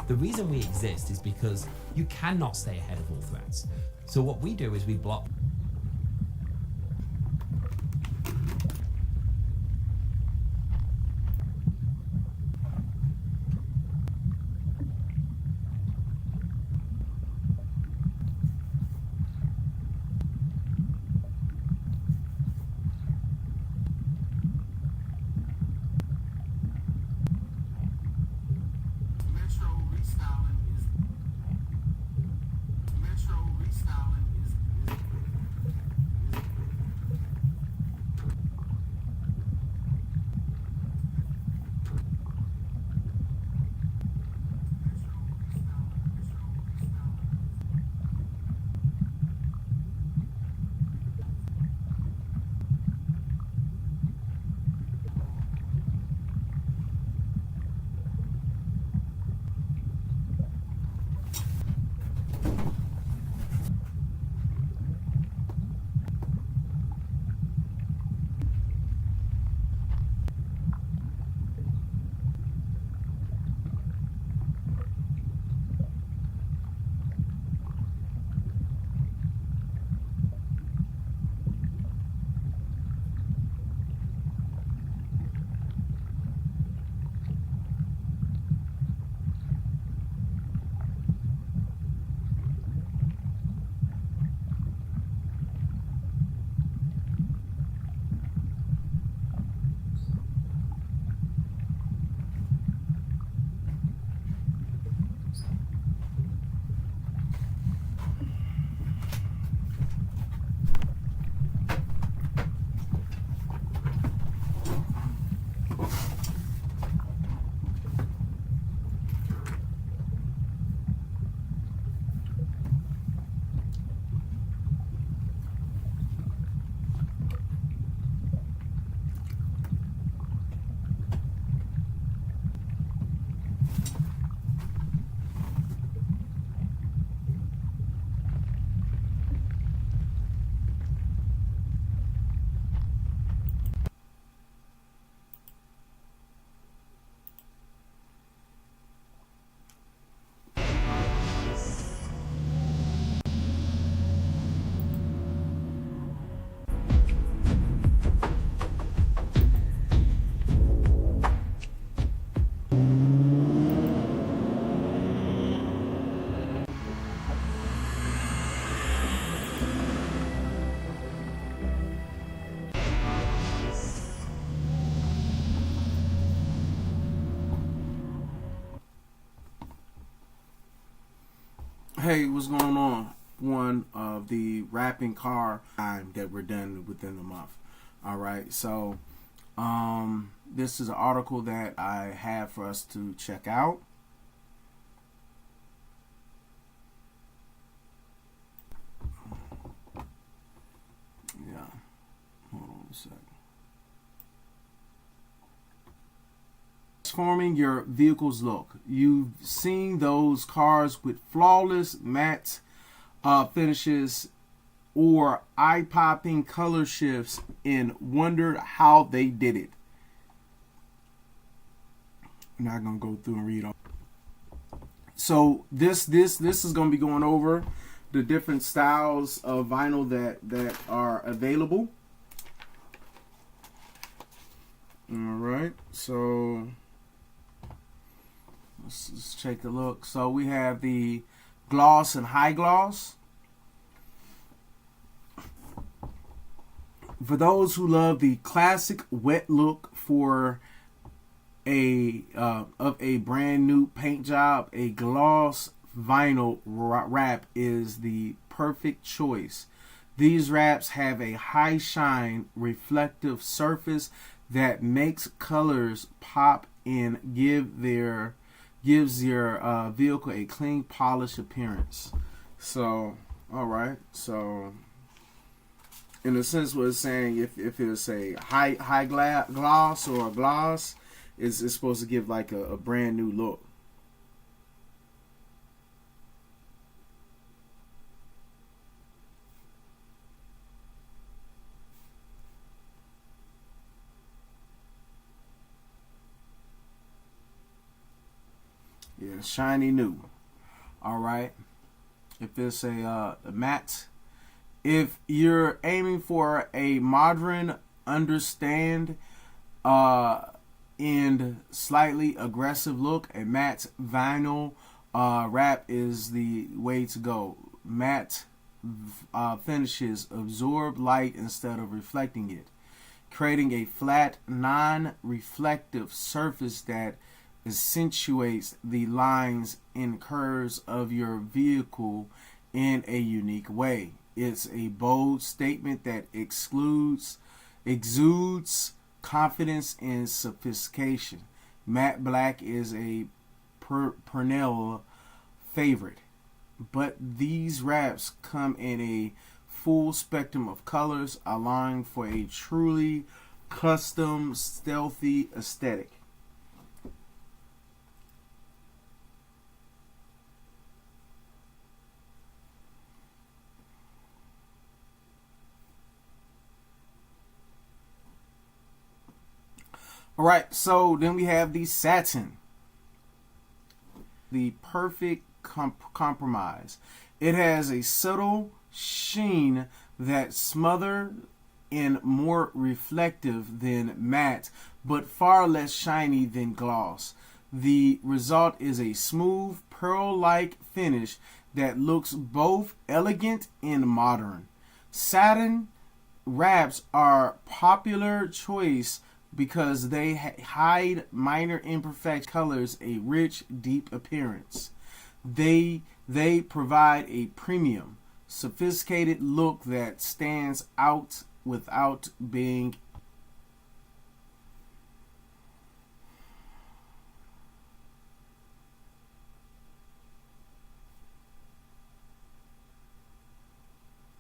The reason we exist is because you cannot stay ahead of all threats. So what we do is we block. Hey, what's going on? One of the wrapping car time that we're done within the month. All right, so this is an article that I have for us to check out. Yeah, hold on a second. Transforming your vehicle's look. You've seen those cars with flawless matte finishes or eye-popping color shifts and wondered how they did it. I'm not gonna go through and read all. So this is gonna be going over the different styles of vinyl that are available. All right, so let's take a look. So we have the gloss and high gloss. For those who love the classic wet look for a brand new paint job, a gloss vinyl wrap is the perfect choice. These wraps have a high shine, reflective surface that makes colors pop and gives your vehicle a clean, polished appearance. So, all right. So, in a sense, what it's saying, if it's a high gloss or a gloss, it's supposed to give like a brand new look. Yeah, shiny new. All right. If it's a matte, if you're aiming for a modern, understand, and slightly aggressive look, a matte vinyl wrap is the way to go. Matte finishes absorb light instead of reflecting it, creating a flat, non-reflective surface that accentuates the lines and curves of your vehicle in a unique way. It's a bold statement that exudes confidence and sophistication. Matte black is a perennial favorite, but these wraps come in a full spectrum of colors, allowing for a truly custom, stealthy aesthetic. All right, so then we have the satin, the perfect compromise. It has a subtle sheen that's smothered and more reflective than matte, but far less shiny than gloss. The result is a smooth, pearl-like finish that looks both elegant and modern. Satin wraps are popular choice because they hide minor imperfect colors, a rich, deep appearance. They provide a premium, sophisticated look that stands out without being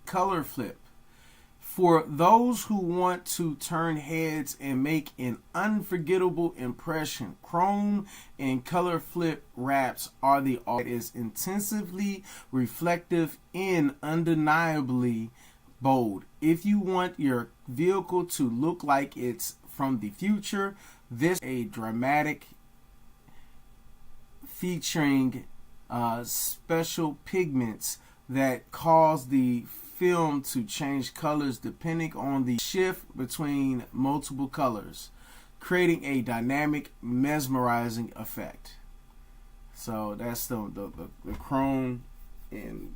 color flip. For those who want to turn heads and make an unforgettable impression, chrome and color flip wraps are the all that is intensively reflective and undeniably bold. If you want your vehicle to look like it's from the future, this is a dramatic featuring special pigments that cause the film to change colors depending on the shift between multiple colors, creating a dynamic, mesmerizing effect. So that's the chrome and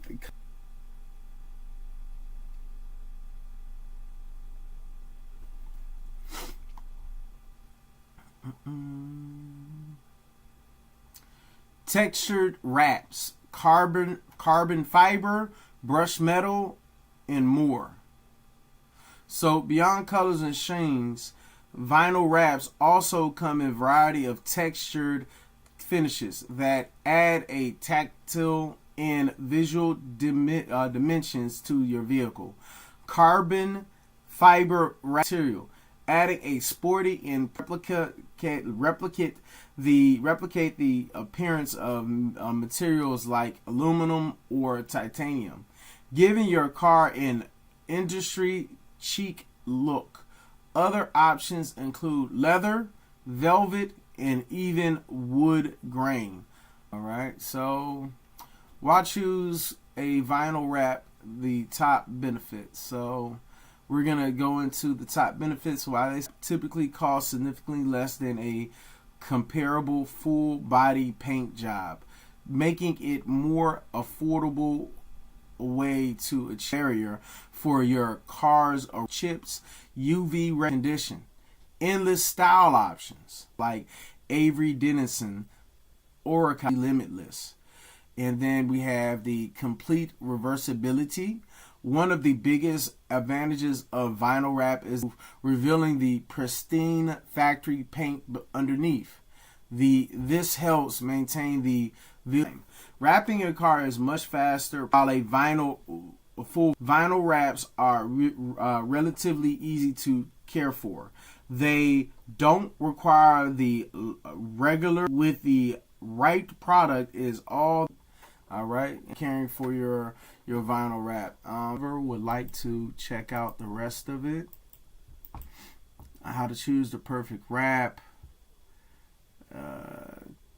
textured wraps, carbon fiber, brushed metal, and more. So beyond colors and sheens, vinyl wraps also come in a variety of textured finishes that add a tactile and visual dimensions to your vehicle. Carbon fiber material, adding a sporty and replicate the appearance of materials like aluminum or titanium, giving your car an industry chic look. Other options include leather, velvet, and even wood grain. All right, so why choose a vinyl wrap? The top benefits. So we're gonna go into the top benefits. Why they typically cost significantly less than a comparable full body paint job, making it more affordable way to a carrier for your cars or chips, UV condition, endless style options like Avery Dennison, Orica Limitless. And then we have the complete reversibility. One of the biggest advantages of vinyl wrap is revealing the pristine factory paint underneath. This helps maintain the wrapping your car is much faster, while full vinyl wraps are relatively easy to care for. They don't require the regular. With the right product is all right. Caring for your vinyl wrap. Would like to check out the rest of it. How to choose the perfect wrap.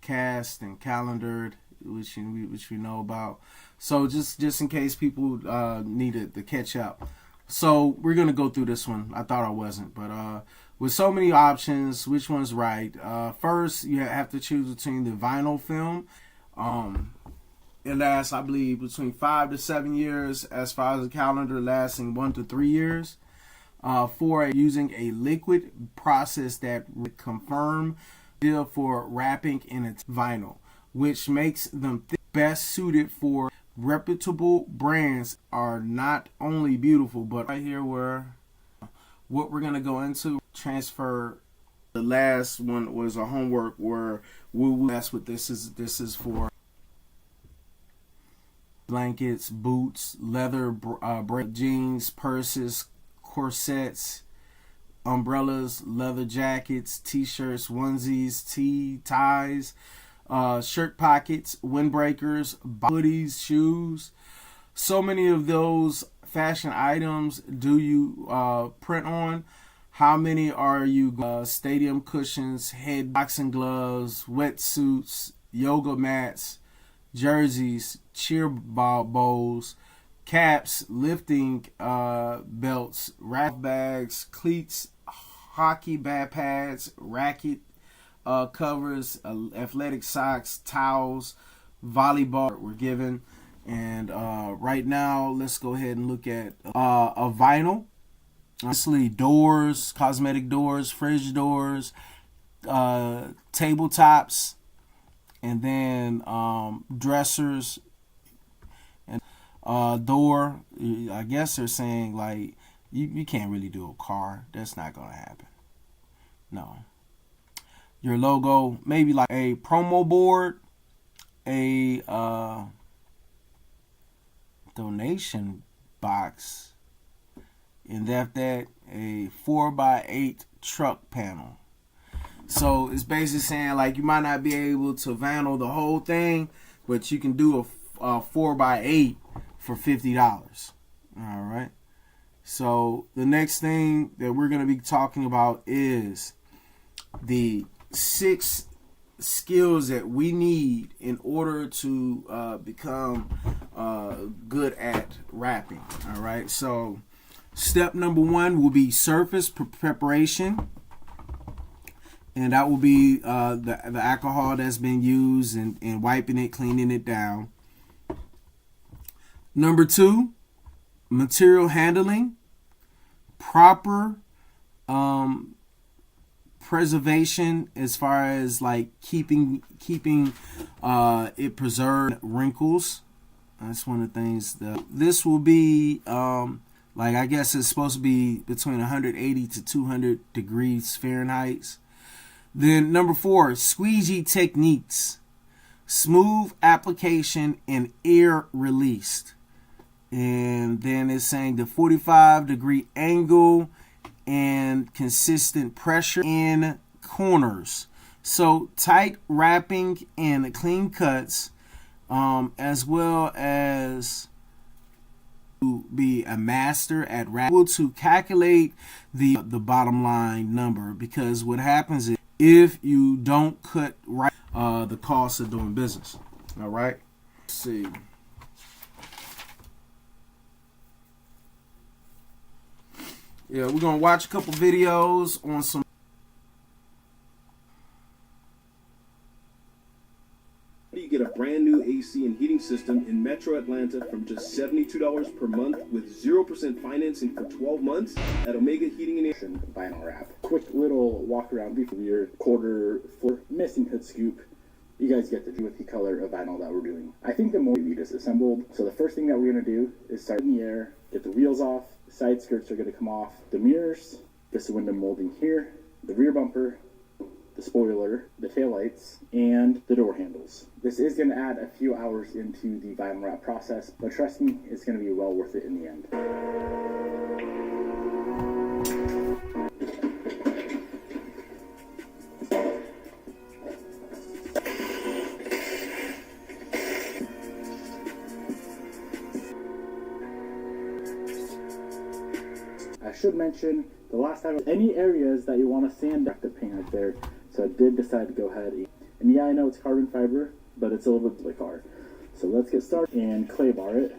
cast and calendared, which we know about. So just in case people needed to catch up. So we're gonna go through this one. I thought I wasn't, but with so many options, which one's right? First, you have to choose between the vinyl film. It lasts, I believe, between 5 to 7 years, as far as the calendar lasting 1 to 3 years. For using a liquid process that would confirm for wrapping in its vinyl, which makes them best suited for reputable brands. Are not only beautiful, but right here where what we're gonna go into transfer. The last one was a homework where that's what this is. This is for blankets, boots, leather, jeans, purses, corsets, umbrellas, leather jackets, t-shirts, onesies, ties, shirt pockets, windbreakers, hoodies, shoes. So many of those fashion items do you print on? How many are you? Stadium cushions, head boxing gloves, wetsuits, yoga mats, jerseys, cheer bowls, caps, lifting belts, rack bags, cleats, hockey bat pads, racket covers, athletic socks, towels, volleyball were given. And right now, let's go ahead and look at a vinyl. Obviously, doors, cosmetic doors, fridge doors, tabletops, and then dressers and door. I guess they're saying like you can't really do a car. That's not gonna happen. No. Your logo, maybe like a promo board, a donation box, and that a 4x8 truck panel. So it's basically saying like you might not be able to vinyl the whole thing, but you can do a 4x8 for $50. All right. So the next thing that we're going to be talking about is the 6 skills that we need in order to become good at rapping. All right. So step number 1 will be surface preparation. And that will be the alcohol that's been used and wiping it, cleaning it down. Number 2, material handling, proper preservation as far as like keeping it preserved, wrinkles. That's one of the things that this will be like, I guess it's supposed to be between 180 to 200 degrees Fahrenheit. Then number 4, squeegee techniques, smooth application and air released. And then it's saying the 45-degree angle and consistent pressure in corners. So tight wrapping and clean cuts, as well as to be a master at wrapping, to calculate the bottom line number, because what happens is if you don't cut right, the cost of doing business. All right. Let's see. Yeah, we're gonna watch a couple videos on some. You get a brand new AC and heating system in Metro Atlanta from just $72 per month with 0% financing for 12 months at Omega Heating and Air. Vinyl wrap. Quick little walk around before your quarter for missing hood scoop. You guys get to do with the color of vinyl that we're doing. I think the more we disassembled. So the first thing that we're gonna do is start in the air, get the wheels off, the side skirts are gonna come off, the mirrors, this window molding here, the rear bumper, the spoiler, the taillights, and the door handles. This is going to add a few hours into the vinyl wrap process, but trust me, it's going to be well worth it in the end. I should mention, the last time, any areas that you want to sand back the paint right there, so I did decide to go ahead And yeah, I know it's carbon fiber, but it's a little bit of the car. So let's get started and clay bar it.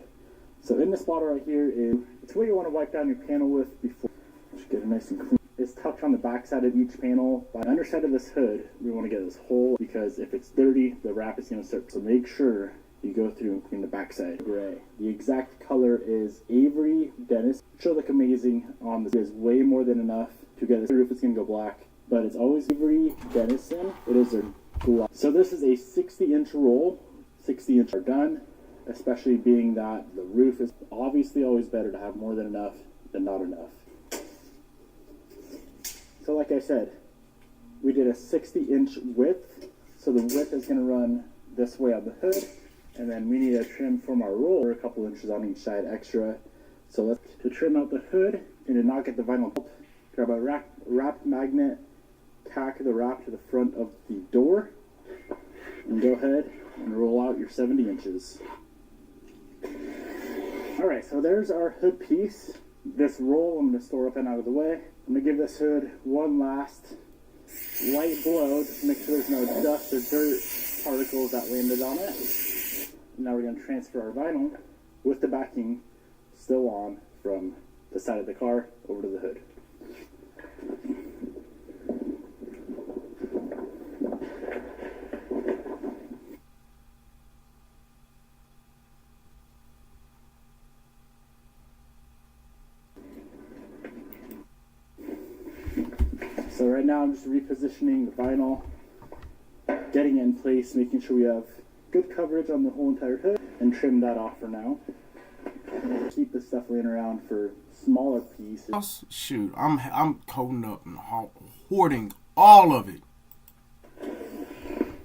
So in this bottle right here is, it's what you want to wipe down your panel with before. Just get it nice and clean. It's tucked on the back side of each panel. By the underside of this hood, we want to get this hole because if it's dirty, the wrap is going to start. So make sure you go through and clean the backside. Gray. The exact color is Avery Dennis. It should look amazing on this. There's way more than enough to get this roof. It's going to go black, but it's always Avery Dennison. It is their gloss. So this is a 60-inch roll. 60 inch are done, especially being that the roof is obviously always better to have more than enough than not enough. So like I said, we did a 60-inch width, so the width is going to run this way on the hood, and then we need a trim from our roller a couple inches on each side extra. So let's to trim out the hood and to not get the vinyl, grab a wrap magnet, tack the wrap to the front of the door, and go ahead and roll out your 70 inches. Alright, so there's our hood piece. This roll I'm going to store up and out of the way. I'm going to give this hood one last light blow just to make sure there's no dust or dirt particles that landed on it. Now we're going to transfer our vinyl with the backing still on from the side of the car over to the hood. So right now I'm just repositioning the vinyl, getting it in place, making sure we have good coverage on the whole entire hood, and trim that off for now. Keep this stuff laying around for smaller pieces. Shoot, I'm coating up and hoarding all of it.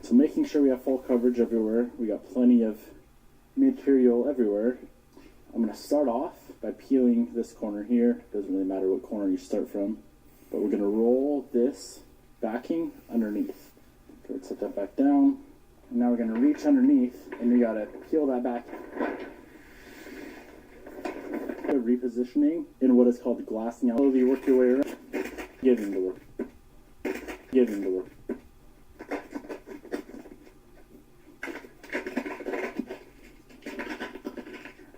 So making sure we have full coverage everywhere. We got plenty of material everywhere. I'm going to start off by peeling this corner here. Doesn't really matter what corner you start from. But we're going to roll this backing underneath. Okay, set that back down. And now we're going to reach underneath, and we got to peel that back. Repositioning in what is called glassing out. Slowly work your way around. Giving the work. Giving the work.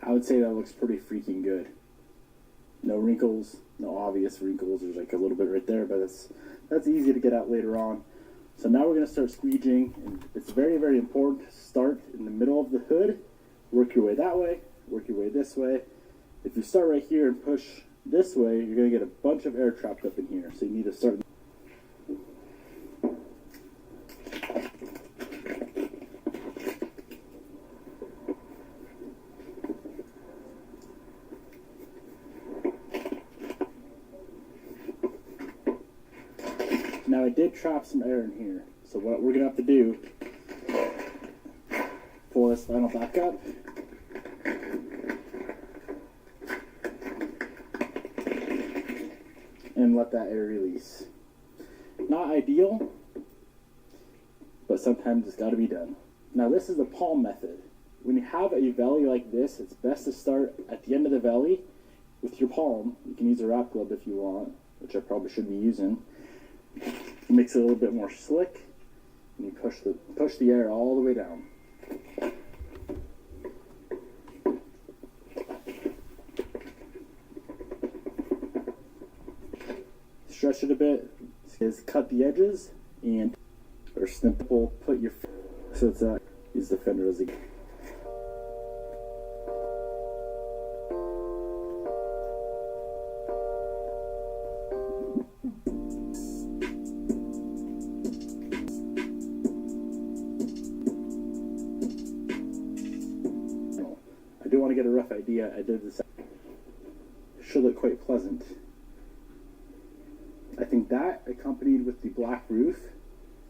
I would say that looks pretty freaking good. No wrinkles, no obvious wrinkles. There's like a little bit right there, but that's easy to get out later on. So now we're going to start squeegeeing, and it's very, very important to start in the middle of the hood, work your way that way, work your way this way. If you start right here and push this way, you're going to get a bunch of air trapped up in here, so you need to start. Now I did trap some air in here, so what we're going to have to do, pull this vinyl back up, and let that air release. Not ideal, but sometimes it's got to be done. Now this is the palm method. When you have a valley like this, it's best to start at the end of the valley with your palm. You can use a wrap glove if you want, which I probably should be using. It makes it a little bit more slick, and you push the air all the way down. Stretch it a bit. Is cut the edges and or snipple. Put your so it's use the fender as a. I do want to get a rough idea. I did this. Should look quite pleasant. I think that, accompanied with the black roof,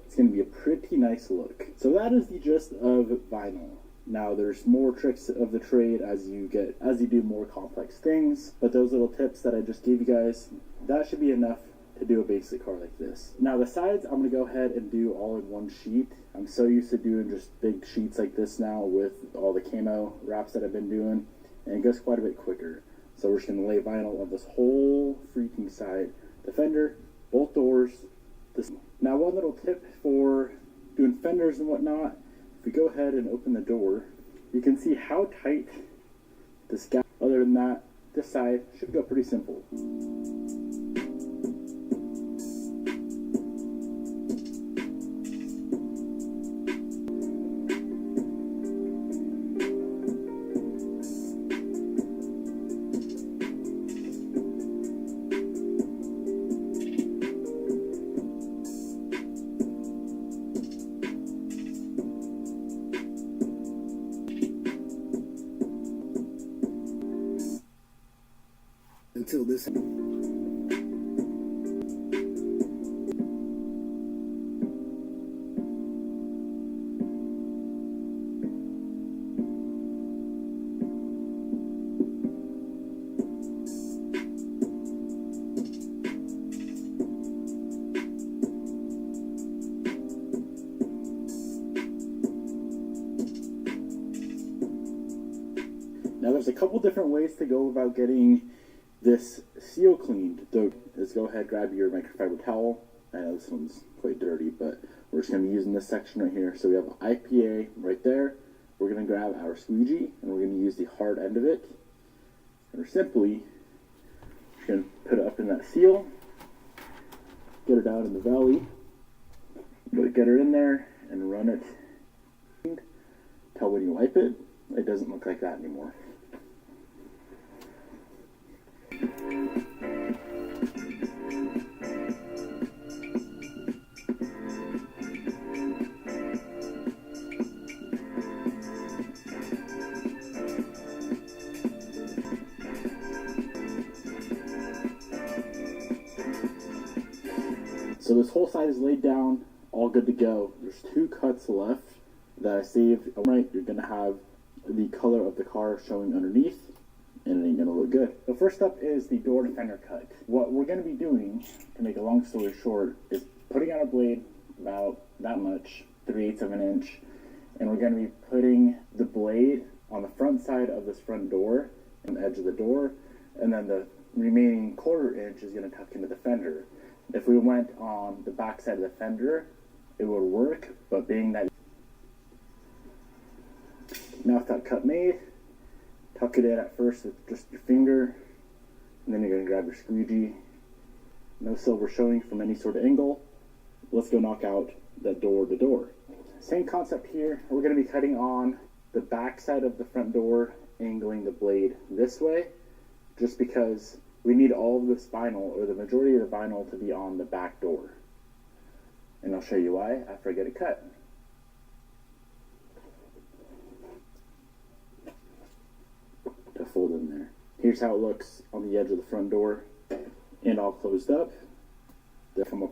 it's going to be a pretty nice look. So that is the gist of vinyl. Now there's more tricks of the trade as you do more complex things, but those little tips that I just gave you guys, that should be enough to do a basic car like this. Now the sides, I'm going to go ahead and do all in one sheet. I'm so used to doing just big sheets like this now with all the camo wraps that I've been doing, and it goes quite a bit quicker. So we're just going to lay vinyl on this whole freaking side. The fender, both doors. Now one little tip for doing fenders and whatnot, if we go ahead and open the door, you can see how tight this gap. Other than that, this side should go pretty simple. Until this. Now there's a couple different ways to go about getting this seal cleaned. So let's go ahead, grab your microfiber towel. I know this one's quite dirty, but we're just going to be using this section right here. So we have IPA right there. We're going to grab our squeegee and we're going to use the hard end of it. And we're simply just going to put it up in that seal, get it out in the valley, get it in there and run it. Tell when you wipe it, it doesn't look like that anymore. So this whole side is laid down, all good to go. There's 2 cuts left that I saved. Right, you're gonna have the color of the car showing underneath, and it ain't gonna look good. The first up is the door to fender cut. What we're gonna be doing, to make a long story short, is putting on a blade about that much, 3/8 of an inch, and we're gonna be putting the blade on the front side of this front door, on the edge of the door, and then the remaining 1/4 inch is gonna tuck into the fender. If we went on the back side of the fender, it would work, but being that mouth tuck cut made, tuck it in at first with just your finger, and then you're going to grab your squeegee. No silver showing from any sort of angle. Let's go knock out that door to door. Same concept here. We're going to be cutting on the back side of the front door, angling the blade this way, just because we need all of this vinyl, or the majority of the vinyl, to be on the back door. And I'll show you why after I get it cut. To fold in there. Here's how it looks on the edge of the front door, and all closed up. They come up